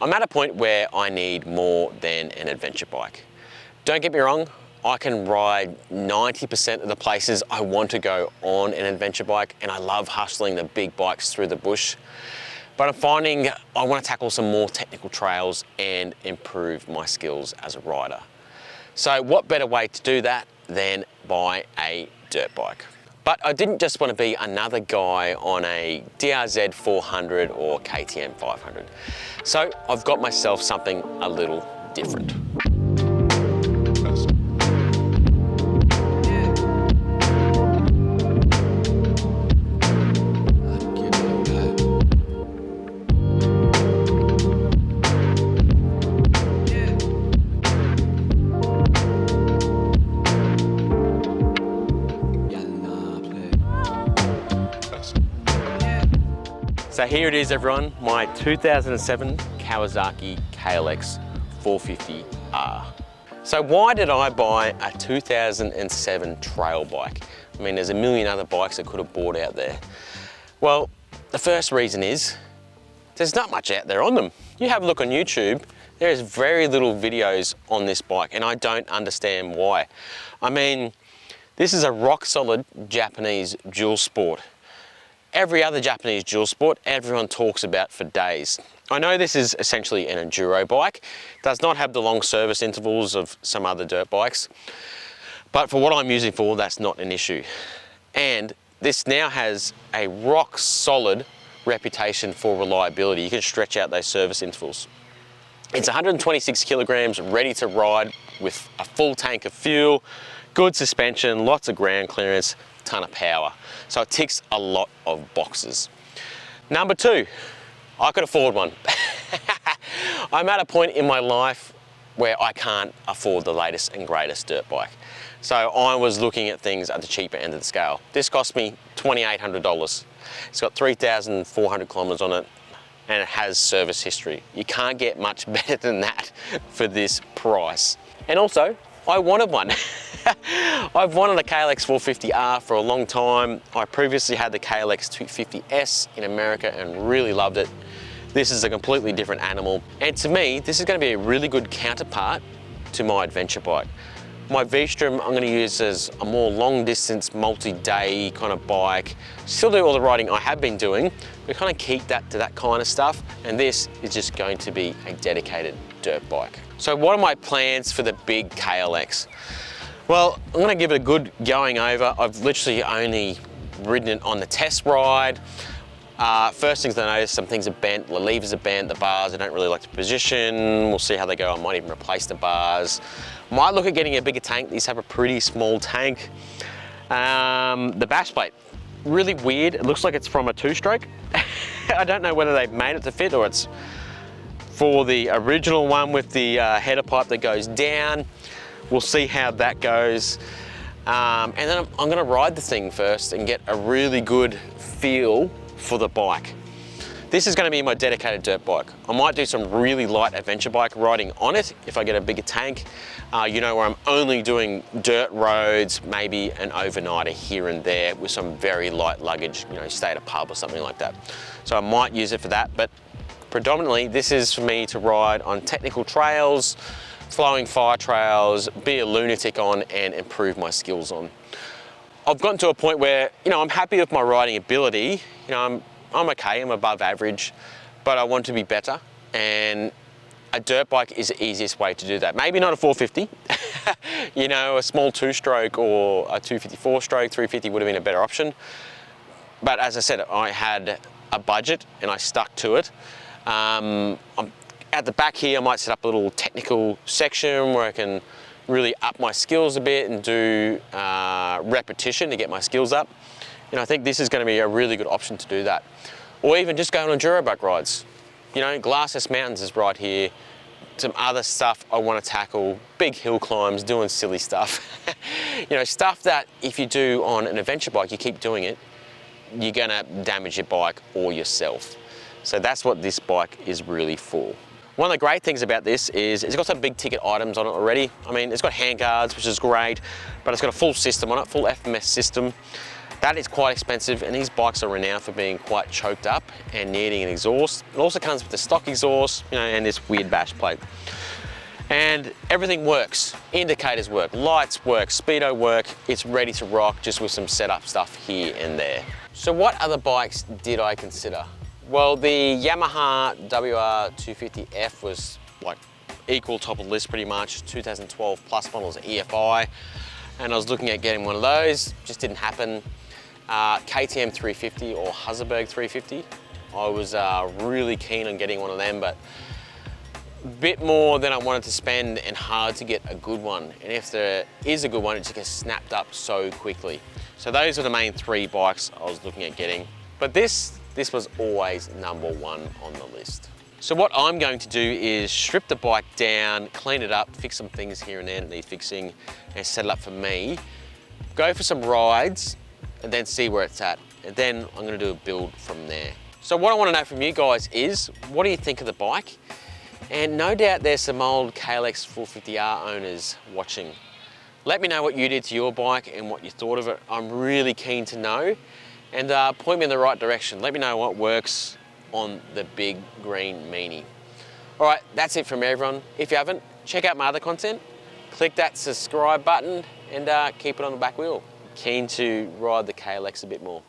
I'm at a point where I need more than an adventure bike. Don't get me wrong, I can ride 90% of the places I want to go on an adventure bike, and I love hustling the big bikes through the bush. But I'm finding I want to tackle some more technical trails and improve my skills as a rider. So what better way to do that than buy a dirt bike? But I didn't just want to be another guy on a DRZ 400 or KTM 500. So I've got myself something a little different. So here it is, everyone, my 2007 Kawasaki KLX 450R. So why did I buy a 2007 trail bike? I mean, there's a million other bikes I could have bought out there. Well, the first reason is there's not much out there on them. You have a look on YouTube, there is very little videos on this bike, and I don't understand why. I mean, this is a rock solid Japanese dual sport. Every other Japanese dual sport, everyone talks about for days. I know this is essentially an enduro bike, does not have the long service intervals of some other dirt bikes, but for what I'm using for, that's not an issue. And this now has a rock solid reputation for reliability. You can stretch out those service intervals. It's 126 kilograms, ready to ride with a full tank of fuel, good suspension, lots of ground clearance, ton of power. So it ticks a lot of boxes. Number two, I could afford one. I'm at a point in my life where I can't afford the latest and greatest dirt bike. So I was looking at things at the cheaper end of the scale. This cost me $2,800. It's got 3,400 kilometers on it, and it has service history. You can't get much better than that for this price. And also, I wanted one. I've wanted a KLX 450R for a long time. I previously had the KLX 250S in America and really loved it. This is a completely different animal. And to me, this is going to be a really good counterpart to my adventure bike. My V-Strom I'm going to use as a more long distance, multi-day kind of bike. Still do all the riding I have been doing, but kind of keep that to that kind of stuff. And this is just going to be a dedicated dirt bike. So what are my plans for the big KLX? Well, I'm going to give it a good going over. I've literally only ridden it on the test ride. First things I noticed, some things are bent, the levers are bent, the bars I don't really like to position. We'll see how they go. I might even replace the bars. Might look at getting a bigger tank. These have a pretty small tank. The bash plate, really weird. It looks like it's from a two-stroke. I don't know whether they've made it to fit or it's for the original one with the header pipe that goes down. We'll see how that goes. And then I'm gonna ride the thing first and get a really good feel for the bike. This is gonna be my dedicated dirt bike. I might do some really light adventure bike riding on it if I get a bigger tank. You know, where I'm only doing dirt roads, maybe an overnighter here and there with some very light luggage, you know, stay at a pub or something like that. So I might use it for that, but predominantly this is for me to ride on technical trails, flowing fire trails, be a lunatic on and improve my skills on. I've gotten to a point where, you know, I'm happy with my riding ability. You know, I'm okay, I'm above average, but I want to be better, and a dirt bike is the easiest way to do that. Maybe not a 450, you know, a small two-stroke or a 254-stroke, 350 would have been a better option. But as I said, I had a budget and I stuck to it. At the back here, I might set up a little technical section where I can really up my skills a bit and do repetition to get my skills up. And I think this is going to be a really good option to do that. Or even just go on enduro bike rides. You know, Glasshouse Mountains is right here. Some other stuff I want to tackle, big hill climbs, doing silly stuff. You know, stuff that if you do on an adventure bike, you keep doing it, you're going to damage your bike or yourself. So that's what this bike is really for. One of the great things about this is it's got some big ticket items on it already. I mean, it's got handguards, which is great, but it's got a full system on it, full FMS system. That is quite expensive, and these bikes are renowned for being quite choked up and needing an exhaust. It also comes with the stock exhaust, you know, and this weird bash plate. And everything works. Indicators work, lights work, speedo work. It's ready to rock, just with some setup stuff here and there. So what other bikes did I consider? Well, the Yamaha WR250F was like equal top of the list pretty much. 2012 plus models EFI, and I was looking at getting one of those. Just didn't happen. KTM 350 or Hasselberg 350. I was really keen on getting one of them, but a bit more than I wanted to spend and hard to get a good one. And if there is a good one, it just gets snapped up so quickly. So those are the main three bikes I was looking at getting. But this was always number one on the list. So what I'm going to do is strip the bike down, clean it up, fix some things here and there that need fixing, and set it up for me. Go for some rides, and then see where it's at. And then I'm gonna do a build from there. So what I wanna know from you guys is, what do you think of the bike? And no doubt there's some old KLX 450R owners watching. Let me know what you did to your bike and what you thought of it. I'm really keen to know. And point me in the right direction. Let me know what works on the big green meanie. All right, that's it from everyone. If you haven't, check out my other content. Click that subscribe button and keep it on the back wheel. Keen to ride the KLX a bit more.